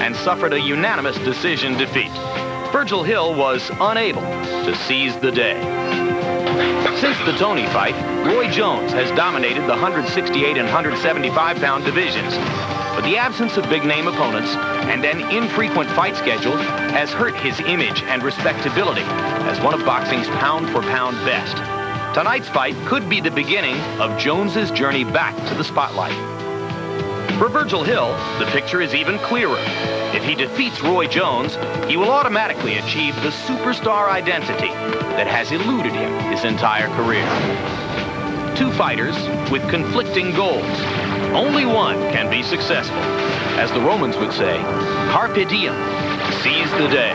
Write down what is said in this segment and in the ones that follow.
and suffered a unanimous decision defeat. Virgil Hill was unable to seize the day. Since the Tony fight, Roy Jones has dominated the 168 and 175-pound divisions. But the absence of big-name opponents and an infrequent fight schedule has hurt his image and respectability as one of boxing's pound-for-pound best. Tonight's fight could be the beginning of Jones's journey back to the spotlight. For Virgil Hill, the picture is even clearer. If he defeats Roy Jones, he will automatically achieve the superstar identity that has eluded him his entire career. Two fighters with conflicting goals. Only one can be successful. As the Romans would say, carpe diem, seize the day.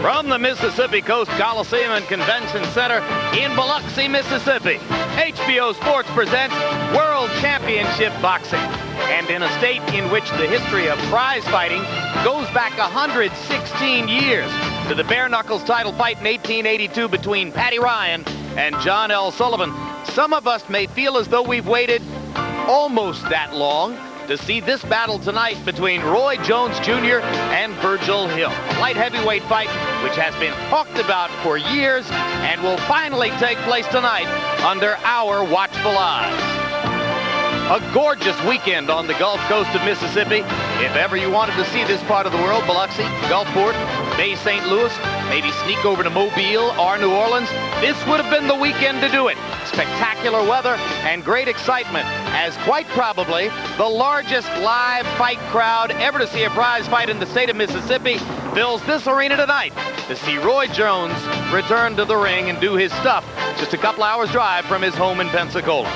From the Mississippi Coast Coliseum and Convention Center in Biloxi, Mississippi, HBO Sports presents World Championship Boxing. And in a state in which the history of prize fighting goes back 116 years to the bare knuckles title fight in 1882 between Paddy Ryan and John L. Sullivan, some of us may feel as though we've waited almost that long to see this battle tonight between Roy Jones Jr. and Virgil Hill. A light heavyweight fight which has been talked about for years and will finally take place tonight under our watchful eyes. A gorgeous weekend on the Gulf Coast of Mississippi. If ever you wanted to see this part of the world, Biloxi, Gulfport, Bay St. Louis, maybe sneak over to Mobile or New Orleans, this would have been the weekend to do it. Spectacular weather and great excitement as quite probably the largest live fight crowd ever to see a prize fight in the state of Mississippi fills this arena tonight to see Roy Jones return to the ring and do his stuff just a couple hours drive from his home in Pensacola.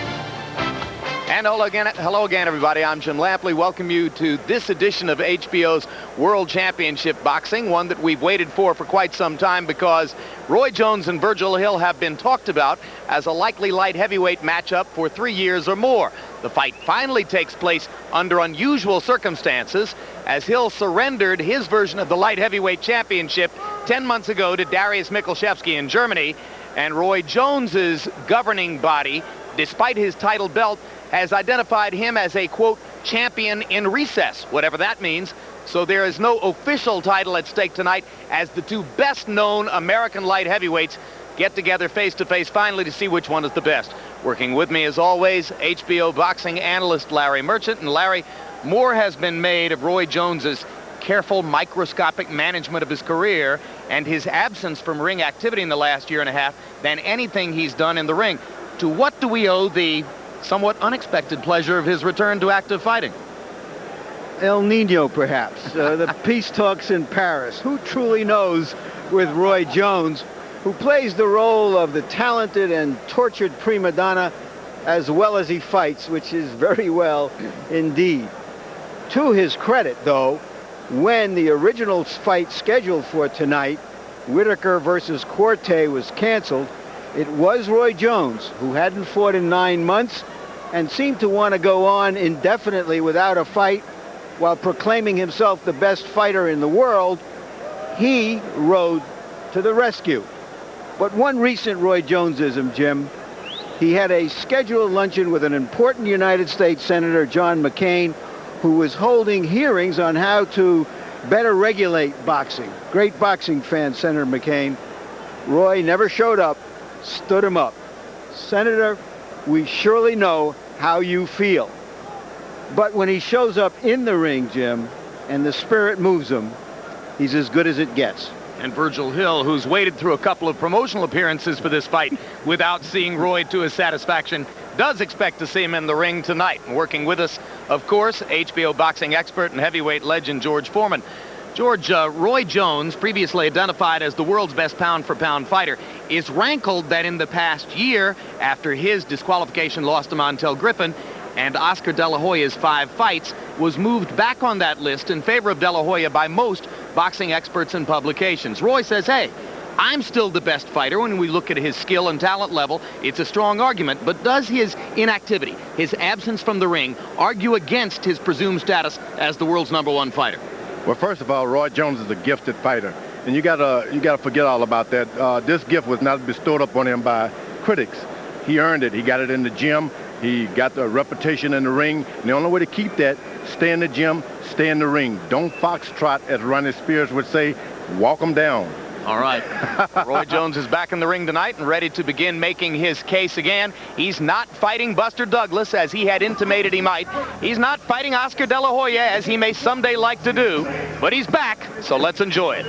And hello again, everybody. I'm Jim Lampley. Welcome you to this edition of HBO's World Championship Boxing, one that we've waited for quite some time because Roy Jones and Virgil Hill have been talked about as a likely light heavyweight matchup for 3 years or more. The fight finally takes place under unusual circumstances as Hill surrendered his version of the light heavyweight championship 10 months ago to Darius Michalczewski in Germany, and Roy Jones's governing body, despite his title belt, has identified him as a, quote, champion in recess, whatever that means. So there is no official title at stake tonight as the two best-known American light heavyweights get together face-to-face finally to see which one is the best. Working with me, as always, HBO boxing analyst Larry Merchant. And Larry, more has been made of Roy Jones's careful microscopic management of his career and his absence from ring activity in the last year and a half than anything he's done in the ring. To what do we owe the somewhat unexpected pleasure of his return to active fighting? El Nino, perhaps. The peace talks in Paris. Who truly knows with Roy Jones, who plays the role of the talented and tortured prima donna as well as he fights, which is very well indeed. To his credit, though, when the original fight scheduled for tonight, Whitaker versus Corte, was canceled, it was Roy Jones, who hadn't fought in 9 months and seemed to want to go on indefinitely without a fight while proclaiming himself the best fighter in the world. He rode to the rescue. But one recent Roy Jonesism, Jim, he had a scheduled luncheon with an important United States Senator, John McCain, who was holding hearings on how to better regulate boxing. Great boxing fan, Senator McCain. Roy never showed up, stood him up. Senator, we surely know how you feel. But when he shows up in the ring, Jim, and the spirit moves him, he's as good as it gets. And Virgil Hill, who's waded through a couple of promotional appearances for this fight without seeing Roy to his satisfaction, does expect to see him in the ring tonight. And working with us, of course, HBO boxing expert and heavyweight legend George Foreman. George, Roy Jones, previously identified as the world's best pound-for-pound fighter, is rankled that in the past year, after his disqualification loss to Montel Griffin and Oscar De La Hoya's 5 fights, was moved back on that list in favor of De La Hoya by most boxing experts and publications. Roy says, hey, I'm still the best fighter. When we look at his skill and talent level, it's a strong argument. But does his inactivity, his absence from the ring, argue against his presumed status as the world's #1 fighter? Well, first of all, Roy Jones is a gifted fighter, and you gotta forget all about that. This gift was not bestowed upon him by critics. He earned it. He got it in the gym. He got the reputation in the ring. And the only way to keep that, stay in the gym, stay in the ring. Don't foxtrot, as Ronnie Spears would say. Walk them down. All right. Roy Jones is back in the ring tonight and ready to begin making his case again. He's not fighting Buster Douglas, as he had intimated he might. He's not fighting Oscar De La Hoya, as he may someday like to do. But he's back, so let's enjoy it.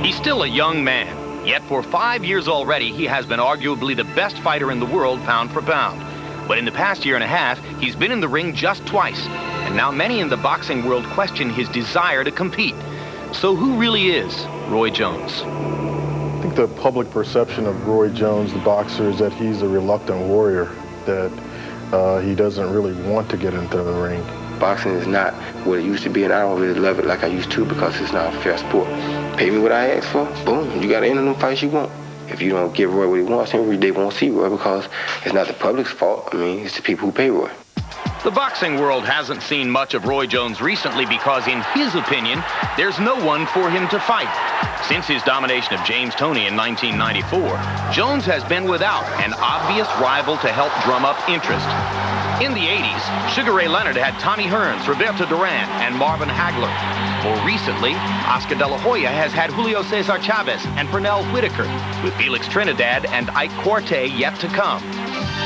He's still a young man, yet for 5 years already, he has been arguably the best fighter in the world pound for pound. But in the past year and a half, he's been in the ring just twice. And now many in the boxing world question his desire to compete. So who really is Roy Jones? I think the public perception of Roy Jones, the boxer, is that he's a reluctant warrior, that he doesn't really want to get into the ring. Boxing is not what it used to be, and I don't really love it like I used to because it's not a fair sport. Pay me what I ask for, boom, you got to enter them fights you want. If you don't give Roy what he wants, they won't see Roy because it's not the public's fault. I mean, it's the people who pay Roy. The boxing world hasn't seen much of Roy Jones recently because, in his opinion, there's no one for him to fight. Since his domination of James Toney in 1994, Jones has been without an obvious rival to help drum up interest. In the 80s, Sugar Ray Leonard had Tommy Hearns, Roberto Duran, and Marvin Hagler. More recently, Oscar De La Hoya has had Julio Cesar Chavez and Pernell Whitaker, with Felix Trinidad and Ike Quartey yet to come.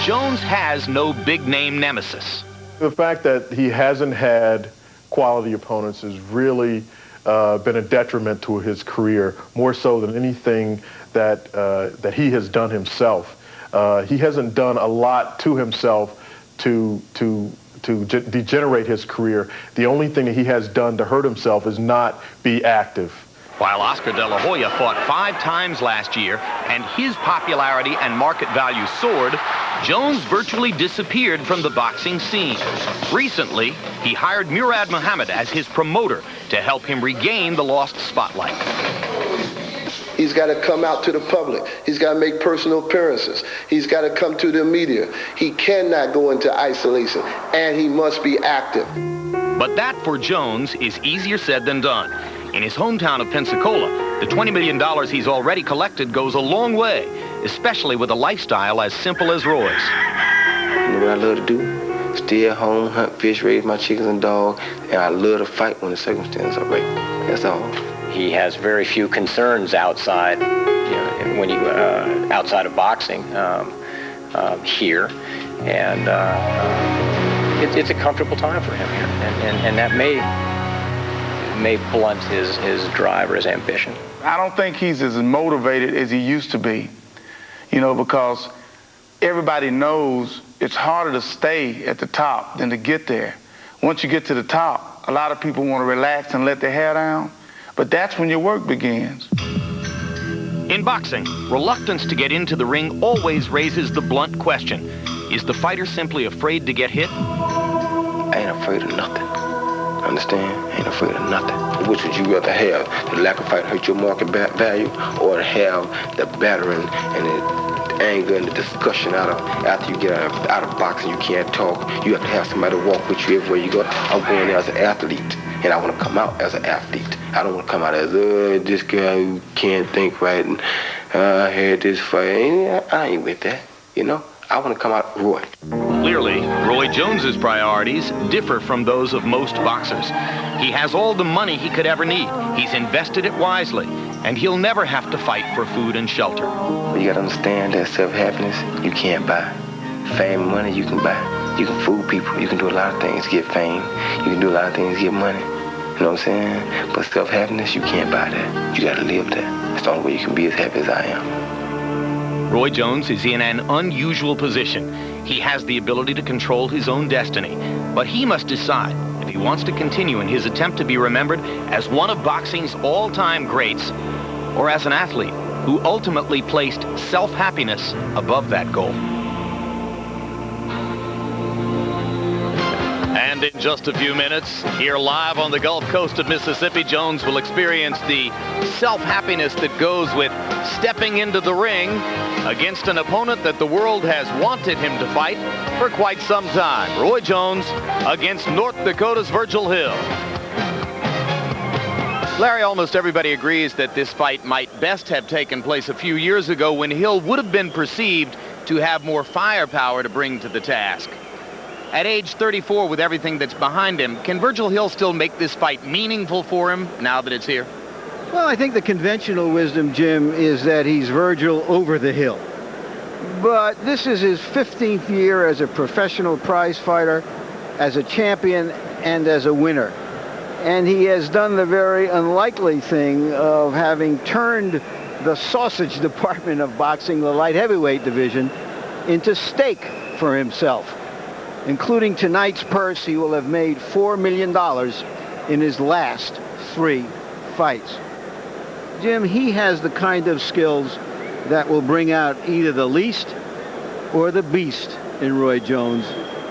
Jones has no big-name nemesis. The fact that he hasn't had quality opponents has really been a detriment to his career, more so than anything that he has done himself. He hasn't done a lot to himself to degenerate his career. The only thing that he has done to hurt himself is not be active. While Oscar De La Hoya fought 5 times last year and his popularity and market value soared, Jones virtually disappeared from the boxing scene. Recently, he hired Murad Muhammad as his promoter to help him regain the lost spotlight. He's got to come out to the public. He's got to make personal appearances. He's got to come to the media. He cannot go into isolation, and he must be active. But that, for Jones, is easier said than done. In his hometown of Pensacola, the $20 million he's already collected goes a long way, especially with a lifestyle as simple as Roy's. You know what I love to do? Stay at home, hunt, fish, raise my chickens and dogs, and I love to fight when the circumstances are right. That's all. He has very few concerns outside, outside of boxing here, and it's a comfortable time for him here, and that may blunt his drive or his ambition. I don't think he's as motivated as he used to be, because everybody knows it's harder to stay at the top than to get there. Once you get to the top, a lot of people want to relax and let their hair down, but that's when your work begins. In boxing, reluctance to get into the ring always raises the blunt question. Is the fighter simply afraid to get hit? I ain't afraid of nothing. Understand? I ain't afraid of nothing. Which would you rather have? The lack of fight hurt your market value, or to have the battering and the anger and the discussion after you get out of boxing? You can't talk. You have to have somebody to walk with you everywhere you go. I'm going there as an athlete, and I want to come out as an athlete. I don't want to come out as this guy who can't think right, and I had this fight. I ain't with that, I want to come out Roy. Clearly, Roy Jones's priorities differ from those of most boxers. He has all the money he could ever need. He's invested it wisely, and he'll never have to fight for food and shelter. You got to understand that self-happiness you can't buy. Fame and money you can buy. You can fool people. You can do a lot of things, get fame. You can do a lot of things, get money. You know what I'm saying? But self-happiness, you can't buy that. You got to live that. It's the only way you can be as happy as I am. Roy Jones is in an unusual position. He has the ability to control his own destiny, but he must decide if he wants to continue in his attempt to be remembered as one of boxing's all-time greats, or as an athlete who ultimately placed self-happiness above that goal. And in just a few minutes, here live on the Gulf Coast of Mississippi, Jones will experience the self-happiness that goes with stepping into the ring against an opponent that the world has wanted him to fight for quite some time. Roy Jones against North Dakota's Virgil Hill. Larry, almost everybody agrees that this fight might best have taken place a few years ago when Hill would have been perceived to have more firepower to bring to the task. At age 34, with everything that's behind him, can Virgil Hill still make this fight meaningful for him now that it's here? Well, I think the conventional wisdom, Jim, is that he's Virgil over the hill. But this is his 15th year as a professional prize fighter, as a champion, and as a winner. And he has done the very unlikely thing of having turned the sausage department of boxing, the light heavyweight division, into steak for himself. Including tonight's purse, he will have made $4 million in his last 3 fights. Jim, he has the kind of skills that will bring out either the least or the beast in Roy Jones,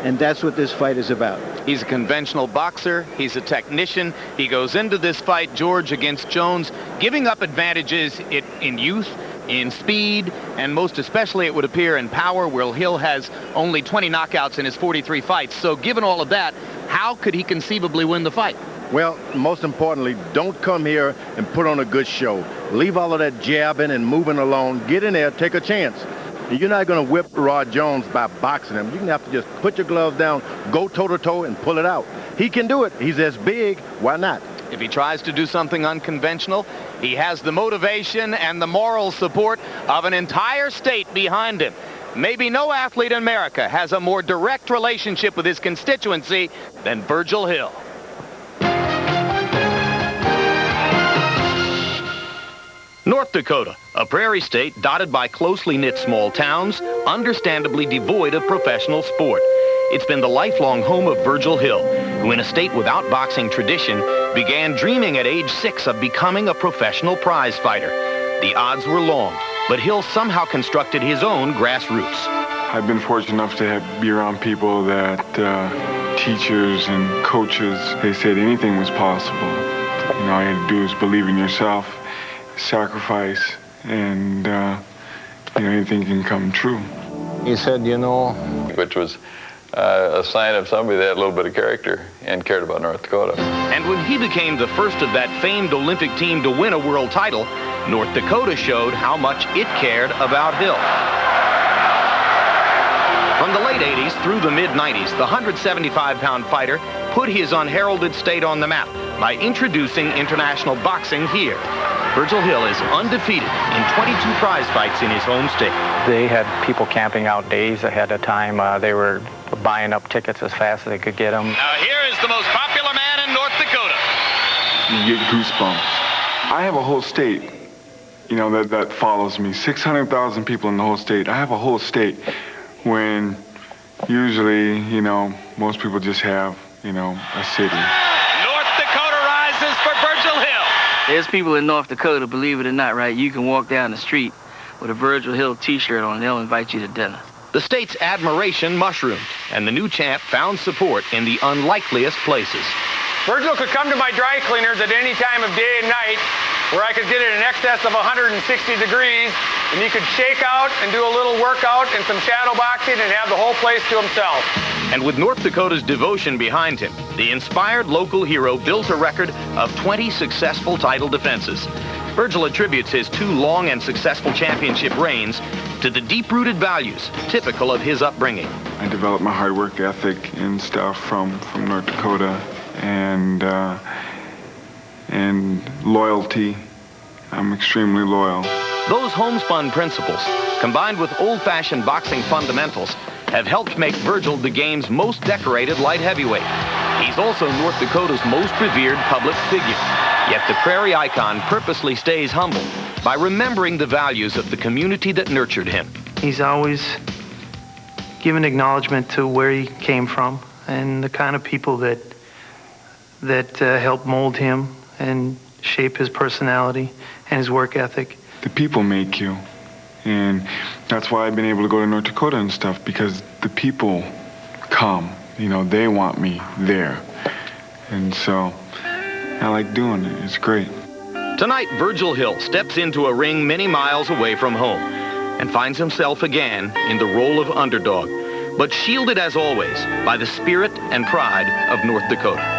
and that's what this fight is about. He's a conventional boxer. He's a technician. He goes into this fight, George, against Jones, giving up advantages in youth, in speed, and most especially it would appear in power, where Hill has only 20 knockouts in his 43 fights. So given all of that, how could he conceivably win the fight? Well, most importantly, don't come here and put on a good show. Leave all of that jabbing and moving along. Get in there, take a chance. You're not going to whip Roy Jones by boxing him. You're going to have to just put your gloves down, go toe-to-toe, and pull it out. He can do it. He's as big. Why not? If he tries to do something unconventional, he has the motivation and the moral support of an entire state behind him. Maybe no athlete in America has a more direct relationship with his constituency than Virgil Hill. North Dakota, a prairie state dotted by closely knit small towns, understandably devoid of professional sport. It's been the lifelong home of Virgil Hill, who in a state without boxing tradition began dreaming at age 6 of becoming a professional prize fighter. The odds were long, but Hill somehow constructed his own grassroots. I've been fortunate enough to be around people that teachers and coaches, they said anything was possible. You know, all you had to do is believe in yourself, sacrifice, and anything can come true. He said, which was a sign of somebody that had a little bit of character and cared about North Dakota. And when he became the first of that famed Olympic team to win a world title, North Dakota showed how much it cared about Hill. From the late 80s through the mid-90s, the 175-pound fighter put his unheralded state on the map by introducing international boxing here. Virgil Hill is undefeated in 22 prize fights in his home state. They had people camping out days ahead of time. They were buying up tickets as fast as they could get them. Now here is the most popular man in North Dakota. You get goosebumps. I have a whole state, that follows me. 600,000 people in the whole state. I have a whole state when usually, most people just have, a city. North Dakota rises for Virgil Hill. There's people in North Dakota, believe it or not, right? You can walk down the street with a Virgil Hill t-shirt on and they'll invite you to dinner. The state's admiration mushroomed, and the new champ found support in the unlikeliest places. Virgil could come to my dry cleaners at any time of day and night where I could get it in excess of 160 degrees, and he could shake out and do a little workout and some shadow boxing and have the whole place to himself. And with North Dakota's devotion behind him, the inspired local hero built a record of 20 successful title defenses. Virgil attributes his 2 long and successful championship reigns to the deep-rooted values typical of his upbringing. I developed my hard work ethic and stuff from North Dakota, and loyalty. I'm extremely loyal. Those homespun principles, combined with old-fashioned boxing fundamentals, have helped make Virgil the game's most decorated light heavyweight. He's also North Dakota's most revered public figure. Yet the Prairie icon purposely stays humble by remembering the values of the community that nurtured him. He's always given acknowledgement to where he came from and the kind of people that helped mold him and shape his personality and his work ethic. The people make you. And that's why I've been able to go to North Dakota and stuff, because the people come. You know, they want me there. And so I like doing it. It's great. Tonight, Virgil Hill steps into a ring many miles away from home and finds himself again in the role of underdog, but shielded as always by the spirit and pride of North Dakota.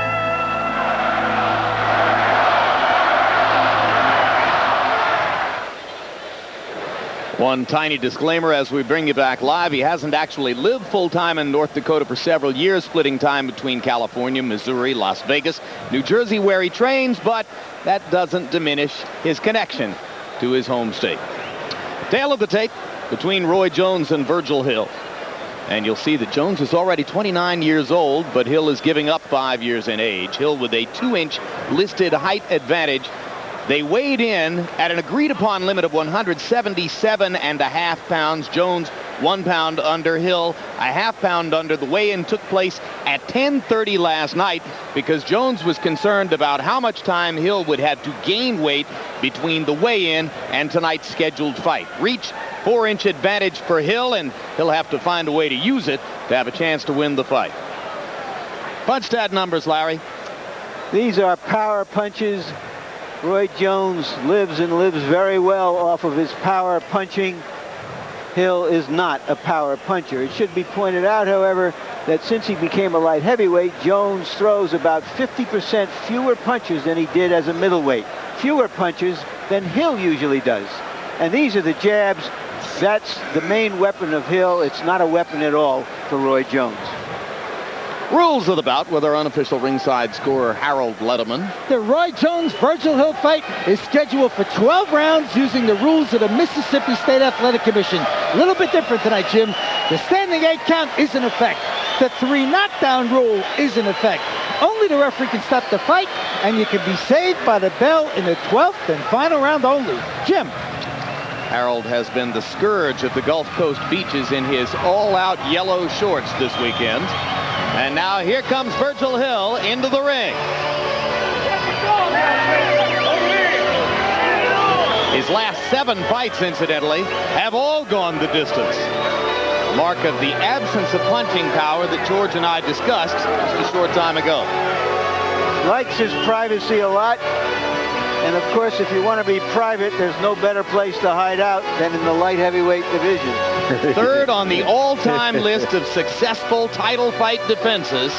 One tiny disclaimer as we bring you back live. He hasn't actually lived full-time in North Dakota for several years, splitting time between California, Missouri, Las Vegas, New Jersey, where he trains, but that doesn't diminish his connection to his home state. Tale of the tape between Roy Jones and Virgil Hill. And you'll see that Jones is already 29 years old, but Hill is giving up 5 years in age. Hill with a 2-inch listed height advantage. They weighed in at an agreed-upon limit of 177.5 pounds. Jones 1 pound under, Hill a half pound under. The weigh-in took place at 10:30 last night because Jones was concerned about how much time Hill would have to gain weight between the weigh-in and tonight's scheduled fight. Reach 4-inch advantage for Hill, and he'll have to find a way to use it to have a chance to win the fight. Punch stat numbers, Larry. These are power punches. Roy Jones lives very well off of his power punching. Hill is not a power puncher. It should be pointed out, however, that since he became a light heavyweight, Jones throws about 50% fewer punches than he did as a middleweight. Fewer punches than Hill usually does. And these are the jabs. That's the main weapon of Hill. It's not a weapon at all for Roy Jones. Rules of the bout with our unofficial ringside scorer, Harold Letterman. The Roy Jones-Virgil Hill fight is scheduled for 12 rounds using the rules of the Mississippi State Athletic Commission. A little bit different tonight, Jim. The standing 8 count is in effect. The 3 knockdown rule is in effect. Only the referee can stop the fight, and you can be saved by the bell in the 12th and final round only. Jim. Harold has been the scourge of the Gulf Coast beaches in his all-out yellow shorts this weekend. And now here comes Virgil Hill into the ring. His last 7 fights, incidentally, have all gone the distance. Mark of the absence of punching power that George and I discussed just a short time ago. Likes his privacy a lot. And of course, if you want to be private, there's no better place to hide out than in the light heavyweight division. Third on the all-time list of successful title fight defenses,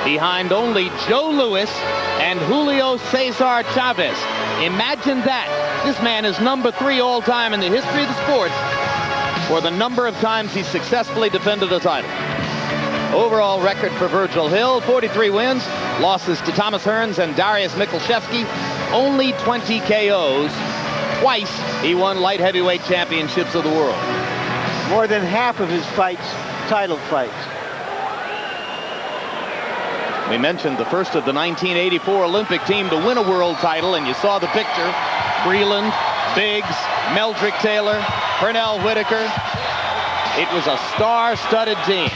behind only Joe Louis and Julio Cesar Chavez. Imagine that. This man is number 3 all-time in the history of the sport for the number of times he successfully defended a title. Overall record for Virgil Hill, 43 wins, losses to Thomas Hearns and Darius Michalczewski, only 20 KOs. Twice he won light heavyweight championships of the world. More than half of his fights, title fights. We mentioned the first of the 1984 Olympic team to win a world title, and you saw the picture. Breland, Biggs, Meldrick Taylor, Pernell Whitaker. It was a star-studded team.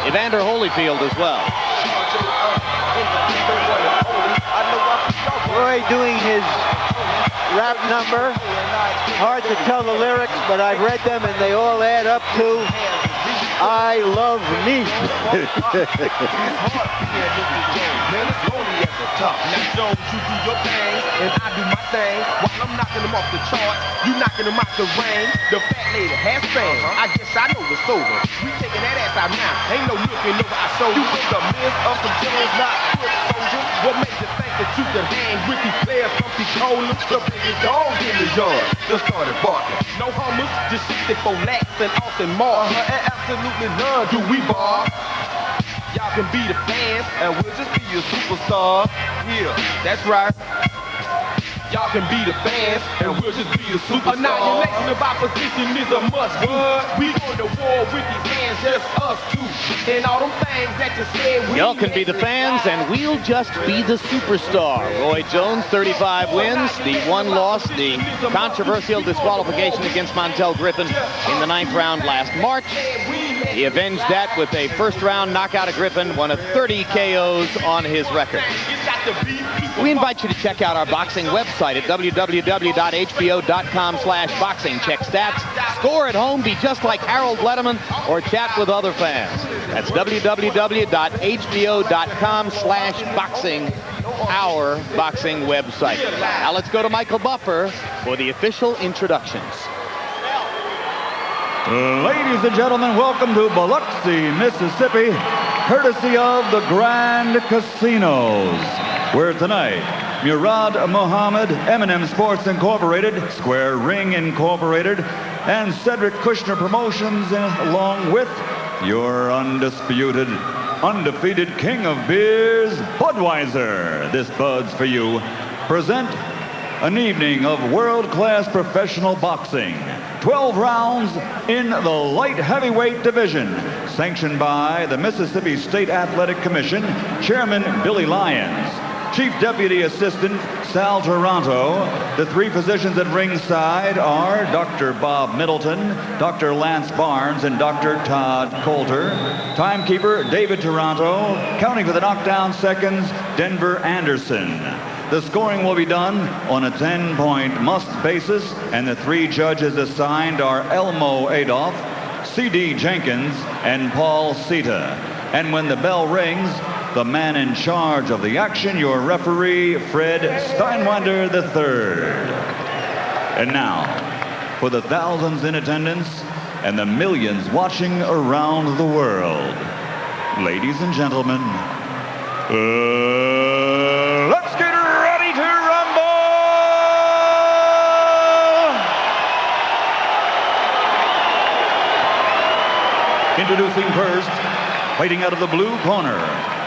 Evander Holyfield as well. Roy doing his rap number. Hard to tell the lyrics, but I've read them and they all add up to I love me. Now Jones, you do your thing, and I do my thing. While I'm knocking them off the charts, you knocking them out the ring. The fat lady has fame. I guess I know it's over. We taking that ass out now. Ain't no looking over our shoulders. You was the myth of some Jones, not foot soldiers. What made you think that you could hang with these players from P-Cola? The biggest dog in the yard just started barking. No hummers, just 64 lakhs and Austin Martin. And absolutely none do we bar. Y'all can be the fans, and we'll just be your superstar. Yeah, that's right. Y'all can be the fans, and we'll just be the superstars. Annihilation of opposition is a must. We going to war with these hands, just us two. And all them things that you said. Y'all can be the fans, and we'll just be the superstar. Roy Jones, 35 wins. The one loss, the controversial disqualification against Montel Griffin in the 9th round last March. He avenged that with a first-round knockout of Griffin, one of 30 KOs on his record. We invite you to check out our boxing website at www.hbo.com/boxing. Check stats, score at home, be just like Harold Letterman, or chat with other fans. That's www.hbo.com/boxing, our boxing website. Now let's go to Michael Buffer for the official introductions. Ladies and gentlemen, welcome to Biloxi, Mississippi, courtesy of the Grand Casinos, where tonight, Murad Muhammad, M&M Sports Incorporated, Square Ring Incorporated, and Cedric Kushner Promotions, along with your undisputed, undefeated king of beers, Budweiser, this Bud's for you, present an evening of world-class professional boxing. 12 rounds in the light heavyweight division, sanctioned by the Mississippi State Athletic Commission, Chairman Billy Lyons, Chief Deputy Assistant Sal Toronto. The 3 physicians at ringside are Dr. Bob Middleton, Dr. Lance Barnes, and Dr. Todd Coulter. Timekeeper David Toronto, counting for the knockdown seconds, Denver Anderson. The scoring will be done on a 10-point must basis, and the 3 judges assigned are Elmo Adolph, C.D. Jenkins, and Paul Sita. And when the bell rings, the man in charge of the action, your referee, Fred Steinwander III. And now, for the thousands in attendance and the millions watching around the world, ladies and gentlemen, let's get ready to rumble! Introducing first, fighting out of the blue corner,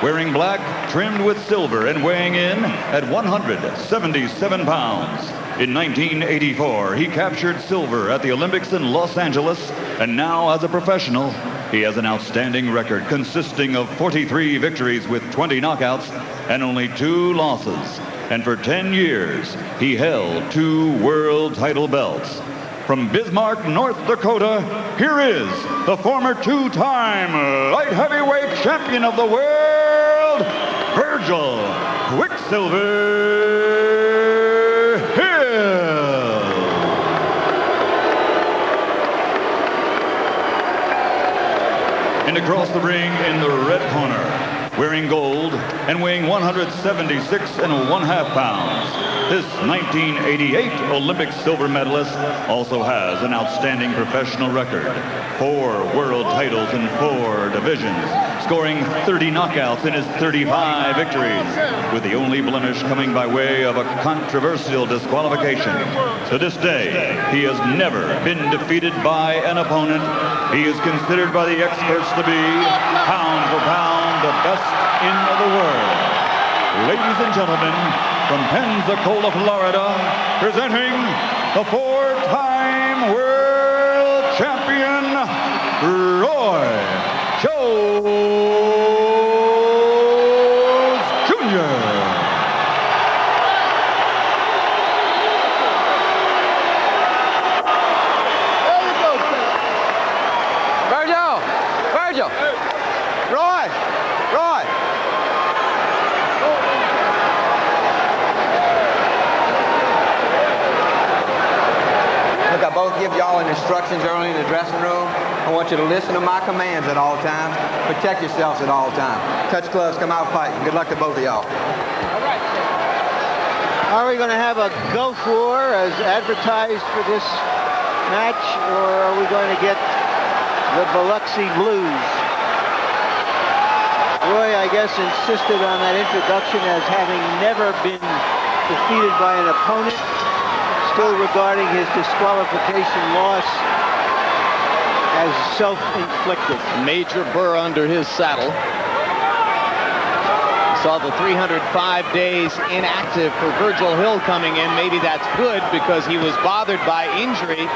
wearing black, trimmed with silver, and weighing in at 177 pounds. In 1984, he captured silver at the Olympics in Los Angeles, and now as a professional, he has an outstanding record consisting of 43 victories with 20 knockouts and only 2 losses. And for 10 years, he held 2 world title belts. From Bismarck, North Dakota, here is the former 2-time light heavyweight champion of the world, Virgil Quicksilver Hill. And across the ring in the red corner, wearing gold and weighing 176.5 pounds. This 1988 Olympic silver medalist also has an outstanding professional record. 4 world titles in 4 divisions, scoring 30 knockouts in his 35 victories, with the only blemish coming by way of a controversial disqualification. To this day, he has never been defeated by an opponent. He is considered by the experts to be, pound for pound, the best in the world. Ladies and gentlemen, from Pensacola, Florida, presenting the 4-time world champion, Roy Jones Jr. Virgil! Roy! Look, I both give y'all instructions early in the dressing room. I want you to listen to my commands at all times. Protect yourselves at all times. Touch gloves, come out fighting. Good luck to both of y'all. All right. Are we going to have a Gulf War as advertised for this match, or are we going to get the Biloxi Blues? Roy, I guess, insisted on that introduction as having never been defeated by an opponent, still regarding his disqualification loss as self-inflicted. Major burr under his saddle. Saw the 305 days inactive for Virgil Hill coming in. Maybe that's good because he was bothered by injury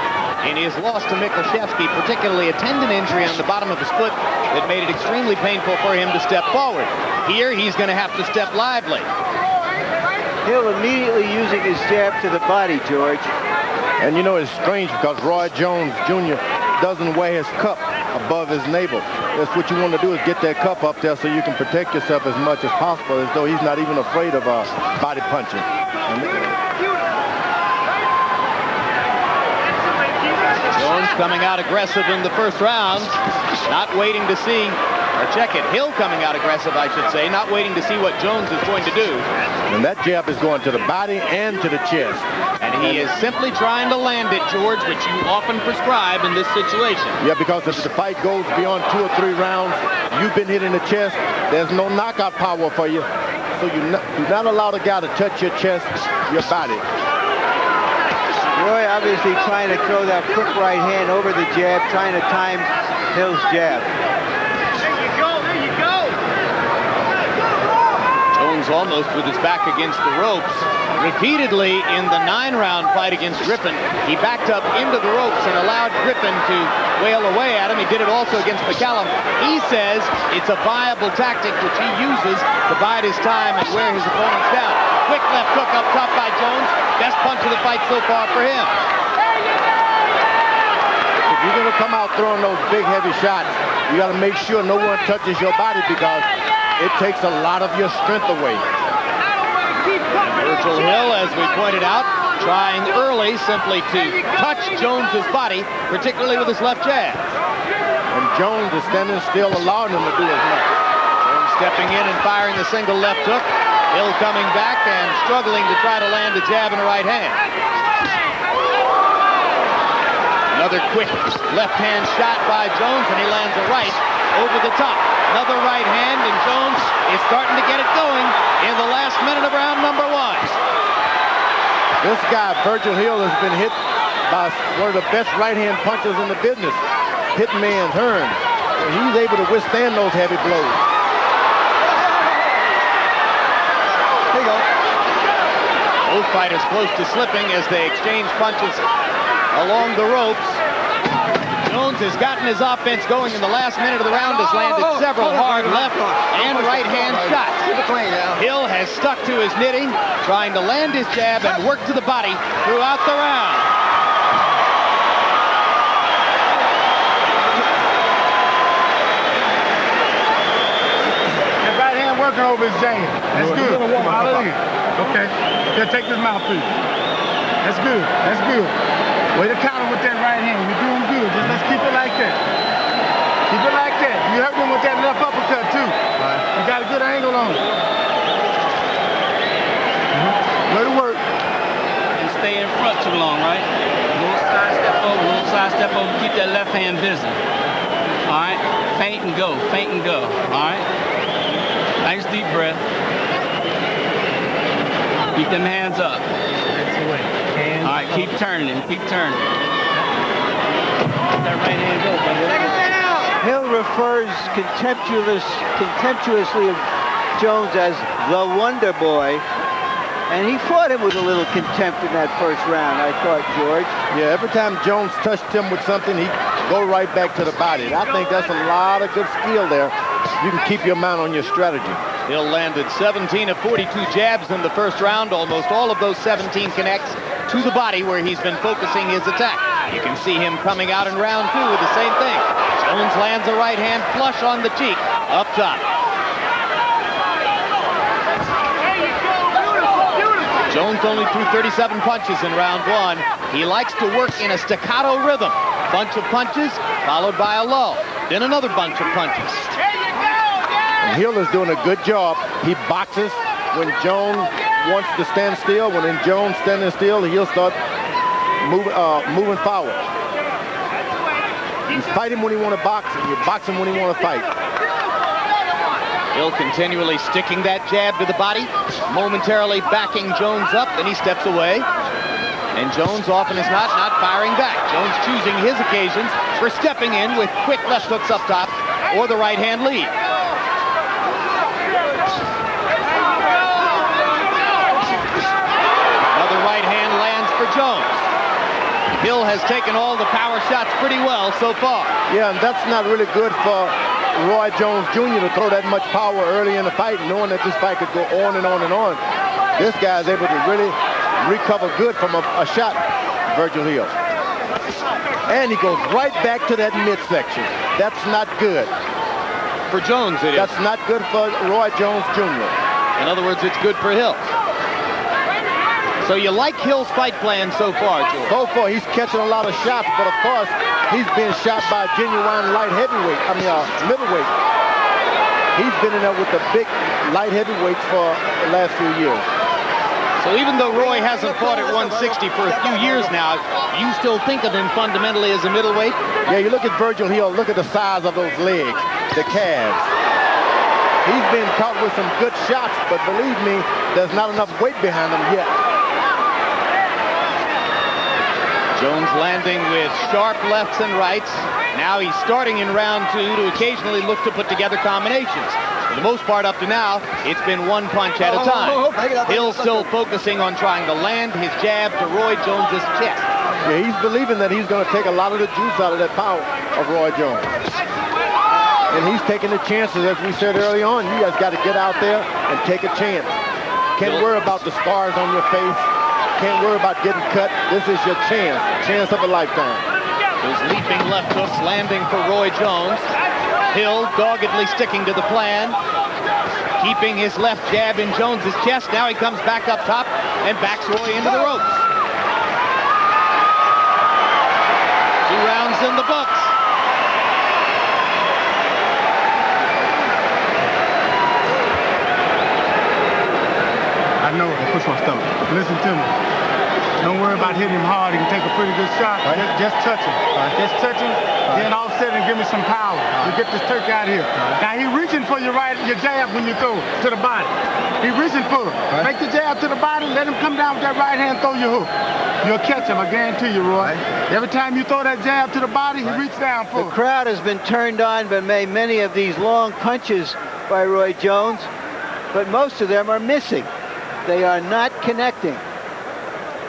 in his loss to Michalczewski, particularly a tendon injury on the bottom of his foot that made it extremely painful for him to step forward. Here, he's going to have to step lively. Hill immediately using his jab to the body, George. And you know, it's strange because Roy Jones Jr. doesn't wear his cup above his navel. That's what you want to do, is get that cup up there so you can protect yourself as much as possible, as though he's not even afraid of body punching. Jones coming out aggressive in the first round, not waiting to see, or check it, Hill coming out aggressive, I should say, not waiting to see what Jones is going to do. And that jab is going to the body and to the chest. And he is simply trying to land it, George, which you often prescribe in this situation. Yeah, because if the fight goes beyond 2 or 3 rounds, you've been hit in the chest, there's no knockout power for you. So you do not allow the guy to touch your chest, your body. Roy obviously trying to throw that quick right hand over the jab, trying to time Hill's jab. Jones almost with his back against the ropes. Repeatedly in the 9-round fight against Griffin, he backed up into the ropes and allowed Griffin to wail away at him. He did it also against McCallum. He says it's a viable tactic which he uses to bide his time and wear his opponents down. Quick left hook up top by Jones. Best punch of the fight so far for him. If you're going to come out throwing those big, heavy shots, you got to make sure no one touches your body because it takes a lot of your strength away. Virgil Hill, as we pointed out, trying early simply to touch Jones's body, particularly with his left jab. And Jones is standing still, allowing him to do as much. Jones stepping in and firing the single left hook. Hill coming back and struggling to try to land a jab and a right hand. Another quick left hand shot by Jones, and he lands a right over the top. Another right hand, and Jones is starting to get it going in the last minute of round number 1. This guy, Virgil Hill, has been hit by one of the best right-hand punchers in the business, Hitman Hearn. And he's able to withstand those heavy blows. There you go. Both fighters close to slipping as they exchange punches along the ropes. Jones has gotten his offense going in the last minute of the round, has landed several hard left and right hand shots. Hill has stuck to his knitting, trying to land his jab and work to the body throughout the round. That right hand working over his jab. That's good. Okay. Yeah, take this mouthpiece. That's good. That's good. Way to counter with that right hand. You're doing good. Just let's keep it like that. Keep it like that. You hurt him with that left uppercut, too. You got a good angle on it. Way to work. You stay in front too long, right? Little side step over, little side step over. Keep that left hand busy. All right? Feint and go. Feint and go. All right? Nice deep breath. Keep them hands up. That's the way. All right, keep turning him. Keep turning. Let that right hand go, brother. Hill refers contemptuously of Jones as the Wonder Boy. And he fought him with a little contempt in that first round, I thought, George. Yeah, every time Jones touched him with something, he'd go right back to the body. I think that's a lot of good skill there. You can keep your mind on your strategy. Hill landed 17 of 42 jabs in the first round. Almost all of those 17 connects to the body where he's been focusing his attack. You can see him coming out in round 2 with the same thing. Jones lands a right hand flush on the cheek up top. Jones only threw 37 punches in round 1. He likes to work in a staccato rhythm. Bunch of punches followed by a lull. Then another bunch of punches. And Hill is doing a good job. He boxes when Jones wants to stand still. When Jones standing still, he'll start moving forward. You fight him when he want to box, and you box him when he want to fight. Hill continually sticking that jab to the body, momentarily backing Jones up, then he steps away. And Jones often is not firing back. Jones choosing his occasions for stepping in with quick left hooks up top or the right hand lead. Hill has taken all the power shots pretty well so far. Yeah, and that's not really good for Roy Jones Jr. to throw that much power early in the fight, knowing that this fight could go on and on and on. This guy is able to really recover good from a shot, Virgil Hill. And he goes right back to that midsection. That's not good. For Jones, it is. That's not good for Roy Jones Jr. In other words, it's good for Hill. So you like Hill's fight plan so far, George? So far, he's catching a lot of shots, but of course, he's being shot by a genuine middleweight. He's been in there with the big light heavyweights for the last few years. So even though Roy hasn't fought at 160 for a few years now, you still think of him fundamentally as a middleweight? Yeah, you look at Virgil Hill, look at the size of those legs, the calves. He's been caught with some good shots, but believe me, there's not enough weight behind him yet. Jones landing with sharp lefts and rights. Now he's starting in round 2 to occasionally look to put together combinations. For the most part up to now, it's been one punch at a time. Hill still focusing on trying to land his jab to Roy Jones's chest. Yeah, he's believing that he's going to take a lot of the juice out of that power of Roy Jones. And he's taking the chances, as we said early on. You guys got to get out there and take a chance. Can't worry about the scars on your face. Can't worry about getting cut. This is your chance of a lifetime. Those leaping left hooks landing for Roy Jones. Hill doggedly sticking to the plan, keeping his left jab in Jones's chest. Now he comes back up top and backs Roy into the ropes. 2 rounds in the books. I know I push my stomach. Listen to me. Don't worry about hitting him hard. He can take a pretty good shot. Right. Just touch him. Right. Just touch him. Right. Then offset and give me some power. Right. To get this turkey out of here. Right. Now he reaching for your jab when you throw to the body. He reaching for it. Right. Make the jab to the body. Let him come down with that right hand. Throw your hook. You'll catch him. I guarantee you, Roy. Right. Every time you throw that jab to the body, he reaches down for it. The crowd has been turned on by many of these long punches by Roy Jones, but most of them are missing. They are not connecting.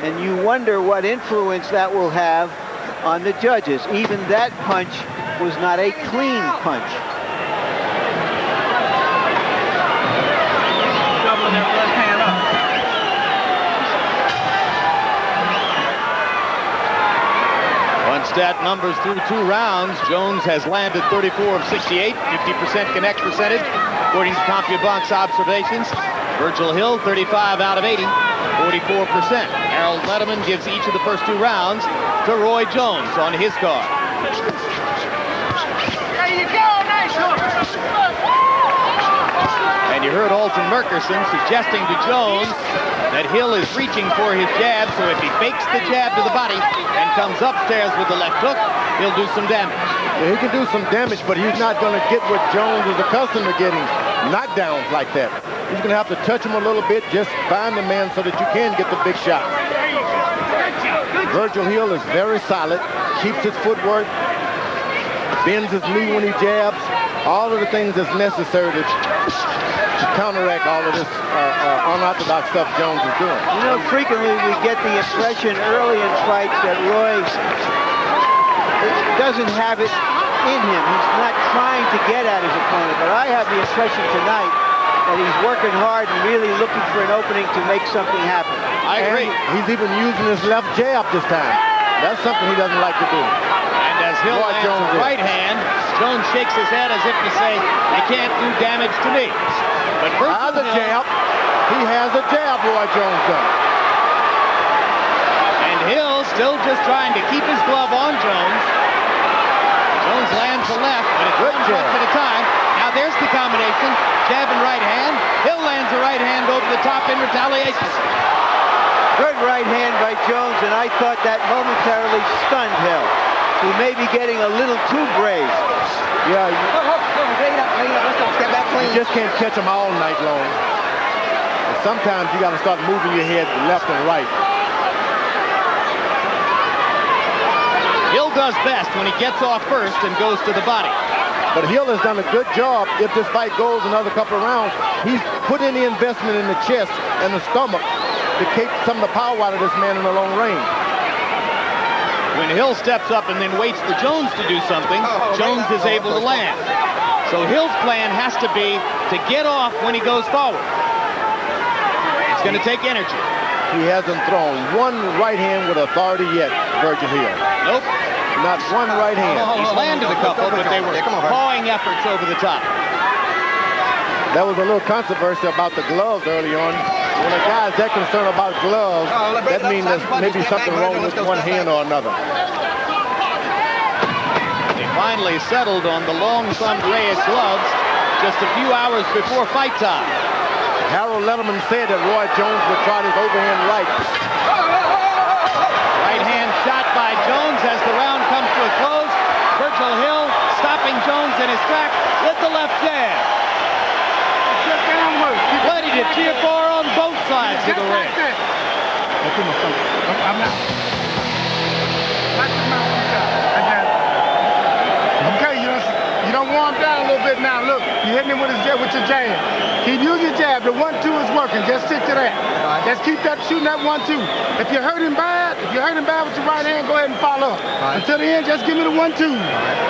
And you wonder what influence that will have on the judges. Even that punch was not a clean punch. Doubling that left hand up. On stat numbers through 2 rounds, Jones has landed 34 of 68, 50% connect percentage, according to CompuBox observations. Virgil Hill, 35 out of 80, 44%. Harold Letterman gives each of the first 2 rounds to Roy Jones on his card. There you go, nice hook. And you heard Alton Merkerson suggesting to Jones that Hill is reaching for his jab, so if he fakes the jab to the body and comes upstairs with the left hook, he'll do some damage. Yeah, he can do some damage, but he's not going to get what Jones is accustomed to getting, knockdowns like that. He's going to have to touch him a little bit, just find the man so that you can get the big shot. Virgil Hill is very solid, keeps his footwork, bends his knee when he jabs, all of the things that's necessary to counteract all of this unorthodox stuff Jones is doing. You know, frequently we get the impression early in fights that Roy doesn't have it in him. He's not trying to get at his opponent, but I have the impression tonight that he's working hard and really looking for an opening to make something happen. I agree. And he's even using his left jab this time. That's something he doesn't like to do. And as Hill lands a right hand, Jones shakes his head as if to say, you can't do damage to me. But has a jab. He has a jab, Roy Jones does. And Hill still just trying to keep his glove on Jones. Jones lands the left, but it's one punch at a time. Now there's the combination. Jab and right hand. Hill lands a right hand over the top in retaliation. Good right hand by Jones, and I thought that momentarily stunned Hill. He may be getting a little too brave. Yeah, you just can't catch him all night long. And sometimes you got to start moving your head left and right. Hill does best when he gets off first and goes to the body. But Hill has done a good job. If this fight goes another couple of rounds, he's put in the investment in the chest and the stomach to keep some of the power out of this man in the long range. When Hill steps up and then waits for Jones to do something, Jones is able to land. So Hill's plan has to be to get off when he goes forward. It's going to take energy. He hasn't thrown one right hand with authority yet, Virgil Hill. Nope. Not one right hand. He's landed a couple, but they were pawing efforts over the top. There was a little controversy about the gloves early on. When a guy's that concerned about gloves, that means there's maybe something wrong with one hand or another. They finally settled on the long sun grayish gloves just a few hours before fight time. Harold Letterman said that Roy Jones would try his overhand right. Right hand shot by Jones as the round comes to a close. Virgil Hill stopping Jones in his track with the left jab. Plenty to cheer for on both sides of the ring. Okay, you don't warm down a little bit now. Look, you're hitting him with your jab. Keep using your jab. The 1-2 is working. Just stick to that. Just keep that shooting that 1-2. If you're hurting bad with your right hand, go ahead and follow up. Until the end, just give me the 1-2.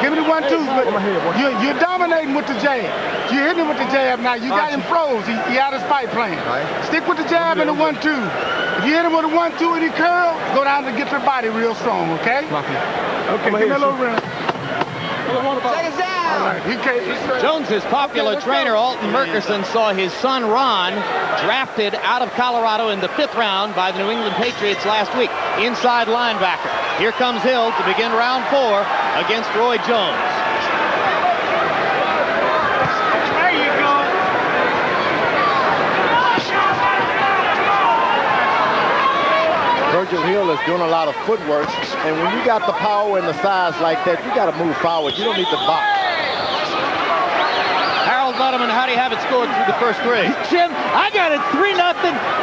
Give me the 1-2. But you're dominating with the jab. You're hitting him with the jab now. You got him froze. He out of his fight plan. Stick with the jab and the 1-2. If you hit him with a 1-2 and he curl, go down and get your body real strong, okay? Okay, give me a little round. Jones's popular trainer, Alton Murkerson, saw his son, Ron, drafted out of Colorado in the 5th round by the New England Patriots last week. Inside linebacker. Here comes Hill to begin round 4 against Roy Jones. There you go. Virgil Hill is doing a lot of footwork, and when you got the power and the size like that, you got to move forward. You don't need to box. Harold Letterman, how do you have it scored through the first 3? Jim, I got it 3-0,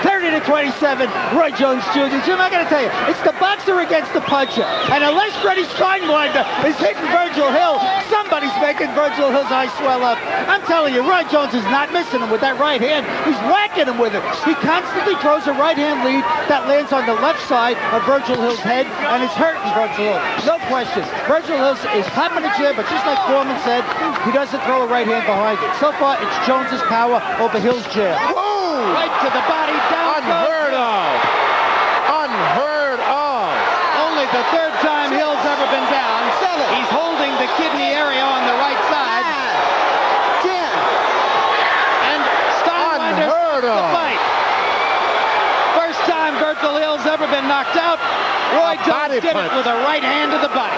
30-27, Roy Jones Jr. Jim, I got to tell you, it's the boxer against the puncher. And unless Freddie Steinwinder is hitting Virgil Hill, somebody's making Virgil Hill's eyes swell up. I'm telling you, Roy Jones is not missing him with that right hand. He's whacking him with it. He constantly throws a right hand lead that lands on the left side of Virgil Hill's head, and it's hurting Virgil Hill. No question. Virgil Hill is popping a jab, but just like Foreman said, he doesn't throw a right hand behind it. So far, it's Jones's power over Hill's jab. Whoa! Right to the body, down. Unheard of. Unheard of. Only the 3rd time Hill's ever been down. He's holding the kidney area on the right side. And Steinwinder the fight. First time Virgil Hill's ever been knocked out. Roy Jones did it with a right hand to the body.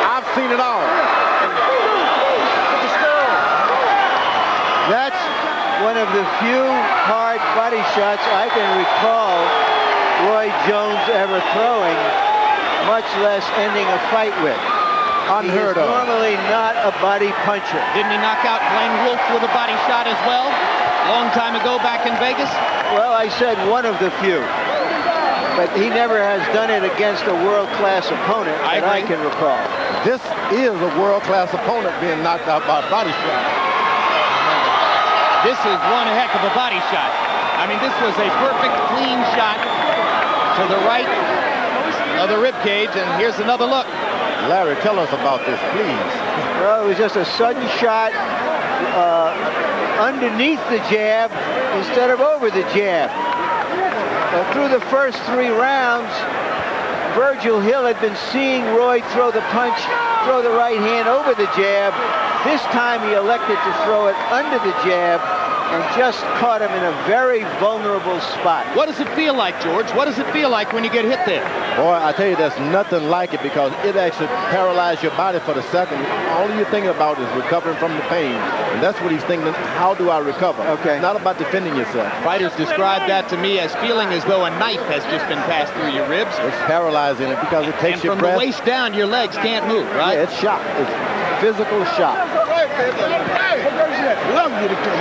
I've seen it all. That's one of the few hard body shots I can recall Roy Jones ever throwing, much less ending a fight with. Unheard of. Normally not a body puncher. Didn't he knock out Glenn Wolfe with a body shot as well? Long time ago back in Vegas? Well, I said one of the few. But he never has done it against a world-class opponent that I can recall. This is a world-class opponent being knocked out by a body shot. This is one heck of a body shot. I mean, this was a perfect, clean shot to the right of the rib cage, and here's another look. Larry, tell us about this, please. Well, it was just a sudden shot underneath the jab instead of over the jab. Through the first 3 rounds, Virgil Hill had been seeing Roy throw the punch, throw the right hand over the jab. This time he elected to throw it under the jab and just caught him in a very vulnerable spot. What does it feel like, George? What does it feel like when you get hit there? Boy, I tell you, there's nothing like it because it actually paralyzes your body for the second. All you're thinking about is recovering from the pain. And that's what he's thinking, how do I recover? Okay. It's not about defending yourself. Fighters describe that to me as feeling as though a knife has just been passed through your ribs. It's paralyzing it because it takes your breath. And from the waist down, your legs can't move, right? Yeah, it's shock. It's physical shock.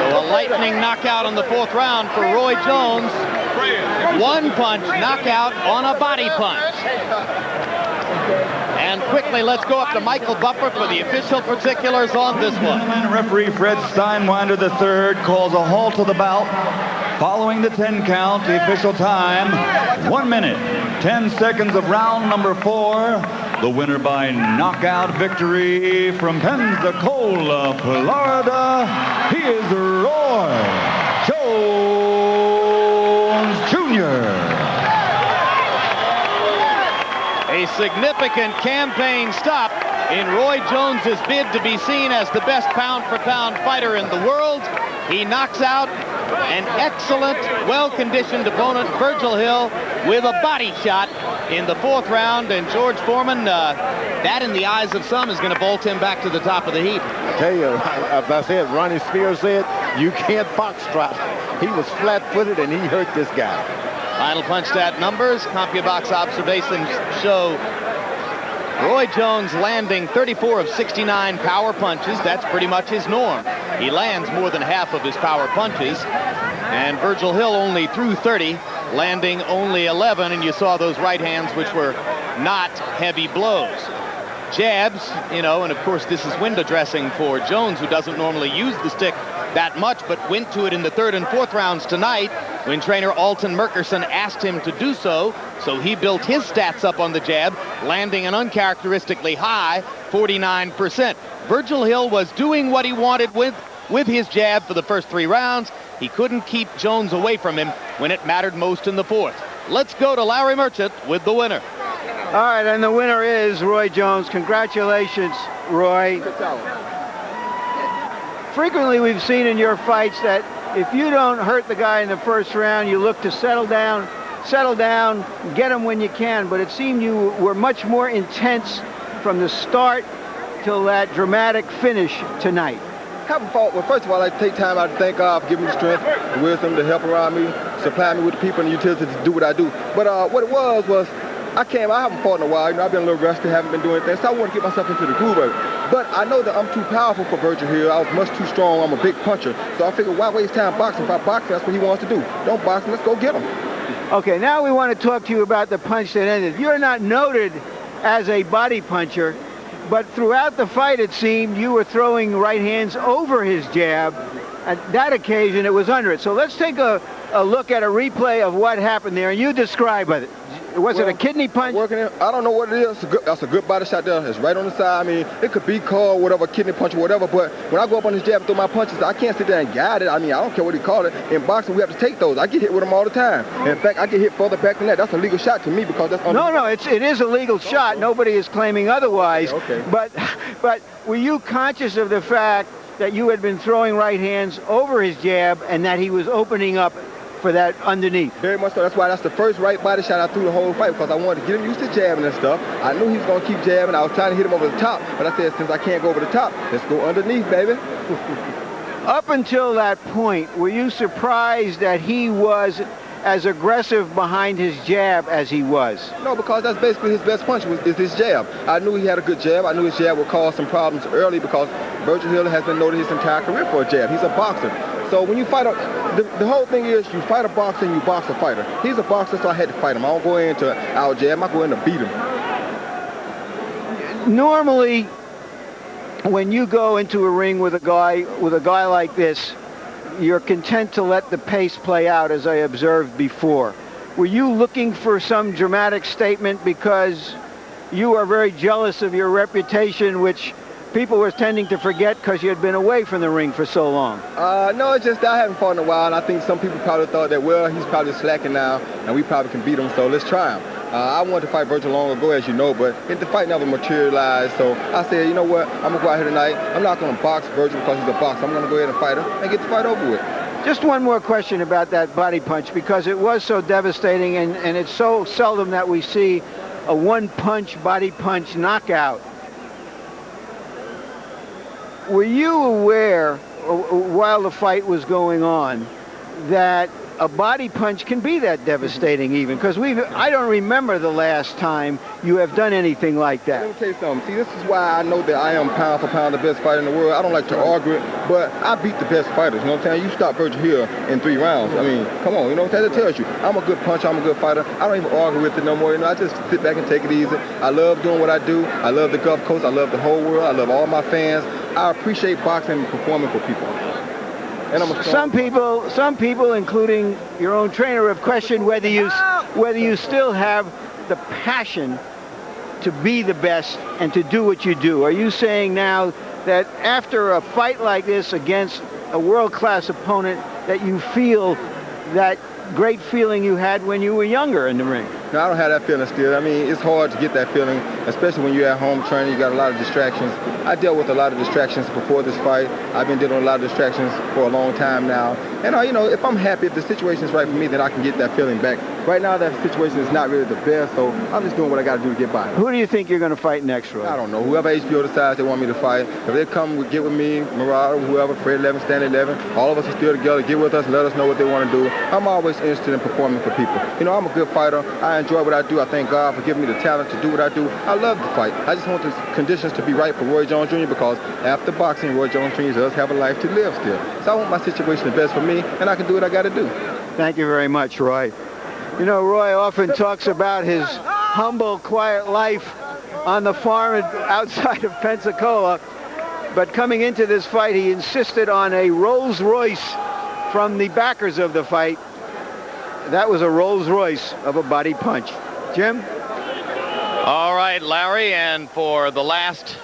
So a lightning knockout on the 4th round for Roy Jones. 1 punch knockout on a body punch. And quickly, let's go up to Michael Buffer for the official particulars on this one. Referee Fred Steinwinder III calls a halt to the bout Following the 10 count, the official time, 1 minute, 10 seconds of round number 4. The winner by knockout victory from Pensacola, Florida, he is Roy Jones Jr. A significant campaign stop in Roy Jones's bid to be seen as the best pound-for-pound fighter in the world. He knocks out an excellent, well-conditioned opponent, Virgil Hill, with a body shot in the 4th round. And George Foreman, that in the eyes of some is going to bolt him back to the top of the heap. I tell you, as I said, Ronnie Spears said, you can't foxtrot. He was flat-footed and he hurt this guy. Final punch stat numbers. CompuBox observations show Roy Jones landing 34 of 69 power punches. That's pretty much his norm. He lands more than half of his power punches. And Virgil Hill only threw 30, landing only 11. And you saw those right hands, which were not heavy blows. Jabs, you know, and of course this is window dressing for Jones, who doesn't normally use the stick that much, but went to it in the 3rd and 4th rounds tonight when trainer Alton Merkerson asked him to do so. So he built his stats up on the jab, landing an uncharacteristically high 49%. Virgil Hill was doing what he wanted with his jab for the first 3 rounds. He couldn't keep Jones away from him when it mattered most in the 4th. Let's go to Larry Merchant with the winner. All right, and the winner is Roy Jones. Congratulations, Roy. Frequently we've seen in your fights that if you don't hurt the guy in the 1st round, you look to settle down, get him when you can. But it seemed you were much more intense from the start till that dramatic finish tonight. Haven't fought. Well, first of all, I take time out to thank God for giving me the strength, the wisdom to help around me, supply me with the people and the utilities to do what I do. But what it was I haven't fought in a while. You know, I've been a little rusty, haven't been doing things. So I want to get myself into the groove of it. But I know that I'm too powerful for Virgil Hill. I was much too strong. I'm a big puncher. So I figured, why waste time boxing? If I box, that's what he wants to do. Don't box him. Let's go get him. Okay, now we want to talk to you about the punch that ended. You're not noted as a body puncher, but throughout the fight, it seemed you were throwing right hands over his jab. At that occasion, it was under it. So let's take a look at a replay of what happened there, and you describe it. Was it a kidney punch? I don't know what it is. That's a good body shot there. It's right on the side. I mean, it could be called whatever, kidney punch or whatever, but when I go up on this jab and throw my punches, I can't sit there and guide it. I mean, I don't care what he called it. In boxing, we have to take those. I get hit with them all the time. In fact, I get hit further back than that. That's a legal shot to me because that's under. No, it is a legal shot. Nobody is claiming otherwise. Okay. But were you conscious of the fact that you had been throwing right hands over his jab and that he was opening up for that underneath? Very much so. That's why that's the first right body shot I threw the whole fight, because I wanted to get him used to jabbing and stuff. I knew he was going to keep jabbing. I was trying to hit him over the top, but I said, since I can't go over the top, let's go underneath, baby. Up until that point, were you surprised that he was as aggressive behind his jab as he was? No, because that's basically his best punch is his jab. I knew he had a good jab. I knew his jab would cause some problems early because Virgil Hill has been noted his entire career for a jab. He's a boxer. So when you fight, the whole thing is you fight a boxer and you box a fighter. He's a boxer, so I had to fight him. I don't go into out jab. I go in to beat him. Normally, when you go into a ring with a guy like this, you're content to let the pace play out, as I observed before. Were you looking for some dramatic statement because you are very jealous of your reputation, which people were tending to forget because you had been away from the ring for so long? No, it's just that I haven't fought in a while, and I think some people probably thought that, well, he's probably slacking now, and we probably can beat him, so let's try him. I wanted to fight Virgil long ago, as you know, but the fight never materialized, so I said, you know what, I'm going to go out here tonight. I'm not going to box Virgil because he's a boxer. I'm going to go ahead and fight him and get the fight over with. Just one more question about that body punch, because it was so devastating, and it's so seldom that we see a one-punch body punch knockout. Were you aware, while the fight was going on, that a body punch can be that devastating even? Because I don't remember the last time you have done anything like that. Let me tell you something. See, this is why I know that I am pound for pound the best fighter in the world. I don't like to argue it, but I beat the best fighters. You know what I'm saying? You stop Virgil Hill in 3 rounds. I mean, come on. You know what I'm saying? That tells you. I'm a good puncher. I'm a good fighter. I don't even argue with it no more. You know, I just sit back and take it easy. I love doing what I do. I love the Gulf Coast. I love the whole world. I love all my fans. I appreciate boxing and performing for people. And I'm a Some people, including your own trainer, have questioned whether you still have the passion to be the best and to do what you do. Are you saying now that after a fight like this against a world-class opponent that you feel that great feeling you had when you were younger in the ring? No, I don't have that feeling still. I mean, it's hard to get that feeling, especially when you're at home training. You got a lot of distractions. I dealt with a lot of distractions before this fight. I've been dealing with a lot of distractions for a long time now. And, you know, if I'm happy, if the situation is right for me, then I can get that feeling back. Right now, that situation is not really the best, so I'm just doing what I got to do to get by. Who do you think you're going to fight next, Roy? I don't know. Whoever HBO decides they want me to fight, if they come get with me, Murad, whoever, Fred 11, Stanley 11, all of us are still together. Get with us, let us know what they want to do. I'm always interested in performing for people. You know, I'm a good fighter. I enjoy what I do. I thank God for giving me the talent to do what I do. I love to fight. I just want the conditions to be right for Roy Jones Jr. because after boxing, Roy Jones Jr. does have a life to live still. So I want my situation the best for me, and I can do what I got to do. Thank you very much, Roy. You know, Roy often talks about his humble, quiet life on the farm outside of Pensacola, but coming into this fight, he insisted on a Rolls Royce from the backers of the fight. That was a Rolls Royce of a body punch. Jim? All right, Larry, and for the last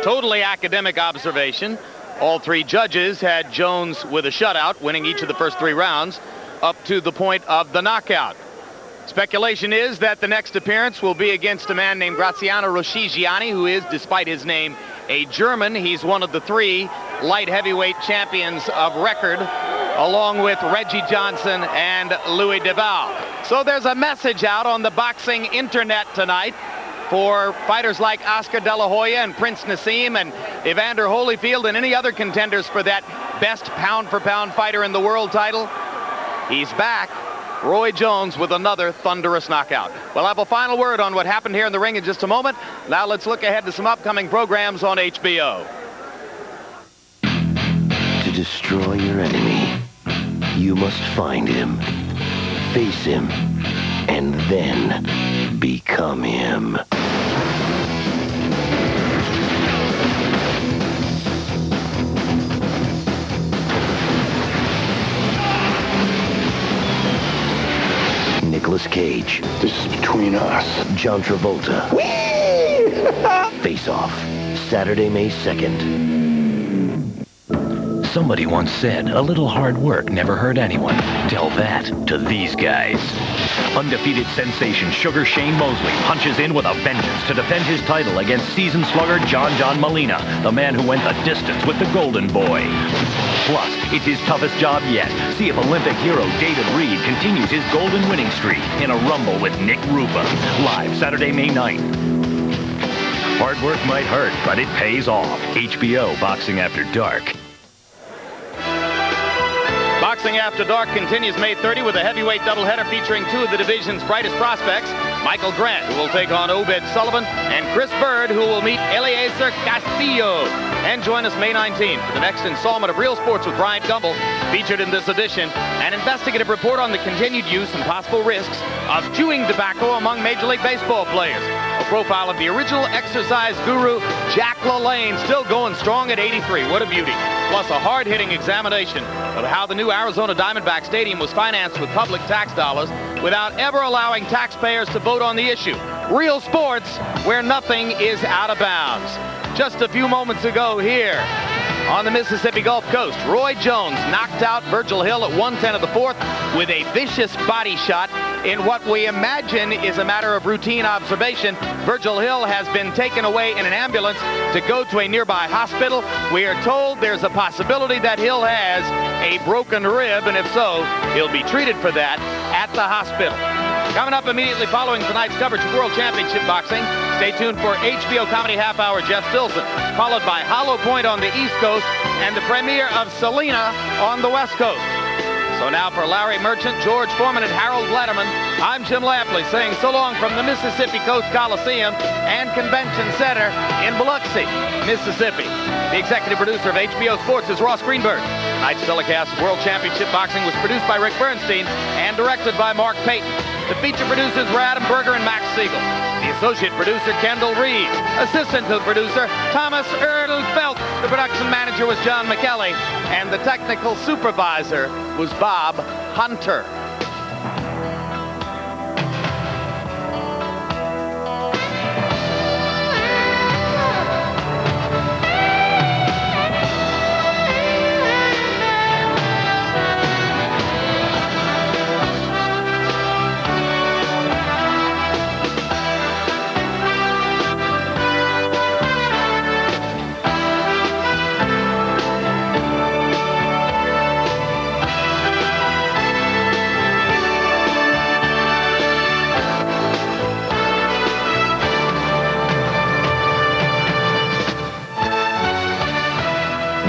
totally academic observation, all three judges had Jones with a shutout, winning each of the first 3 rounds up to the point of the knockout. Speculation is that the next appearance will be against a man named Graziano Roscigiani, who is, despite his name, a German. He's one of the 3 light heavyweight champions of record, along with Reggie Johnson and Louis DeVal. So there's a message out on the boxing internet tonight for fighters like Oscar De La Hoya and Prince Nassim and Evander Holyfield and any other contenders for that best pound-for-pound fighter in the world title. He's back. Roy Jones with another thunderous knockout. We'll have a final word on what happened here in the ring in just a moment. Now let's look ahead to some upcoming programs on HBO. To destroy your enemy, you must find him, face him, and then become him. Nicolas Cage. This is between us. John Travolta. Face Off. Saturday, May 2nd. Somebody once said, a little hard work never hurt anyone. Tell that to these guys. Undefeated sensation Sugar Shane Mosley punches in with a vengeance to defend his title against seasoned slugger John Molina, the man who went the distance with the Golden Boy. Plus, it's his toughest job yet. See if Olympic hero David Reed continues his golden winning streak in a rumble with Nick Rupa. Live Saturday, May 9th. Hard work might hurt, but it pays off. HBO Boxing After Dark. Boxing After Dark continues May 30 with a heavyweight doubleheader featuring 2 of the division's brightest prospects, Michael Grant, who will take on Obed Sullivan, and Chris Bird, who will meet Eliezer Castillo. And join us May 19 for the next installment of Real Sports with Bryant Gumbel. Featured in this edition, an investigative report on the continued use and possible risks of chewing tobacco among Major League Baseball players. A profile of the original exercise guru, Jack LaLanne, still going strong at 83. What a beauty. Plus a hard-hitting examination of how the new Arizona Diamondback Stadium was financed with public tax dollars without ever allowing taxpayers to vote on the issue. Real sports where nothing is out of bounds. Just a few moments ago here on the Mississippi Gulf Coast, Roy Jones knocked out Virgil Hill at 1:10 of the 4th with a vicious body shot in what we imagine is a matter of routine observation. Virgil Hill has been taken away in an ambulance to go to a nearby hospital. We are told there's a possibility that Hill has a broken rib, and if so, he'll be treated for that at the hospital. Coming up immediately following tonight's coverage of World Championship Boxing, stay tuned for HBO Comedy Half Hour, Jeff Stilson, followed by Hollow Point on the East Coast and the premiere of Selena on the West Coast. So now for Larry Merchant, George Foreman, and Harold Letterman, I'm Jim Lampley saying so long from the Mississippi Coast Coliseum and Convention Center in Biloxi, Mississippi. The executive producer of HBO Sports is Ross Greenberg. Tonight's telecast of World Championship Boxing was produced by Rick Bernstein and directed by Mark Payton. The feature producers were Adam Berger and Max Siegel. The associate producer, Kendall Reed. Assistant to the producer, Thomas Erdl-Felt. The production manager was John McKelly. And the technical supervisor was Bob Hunter.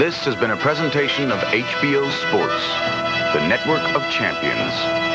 This has been a presentation of HBO Sports, the network of champions.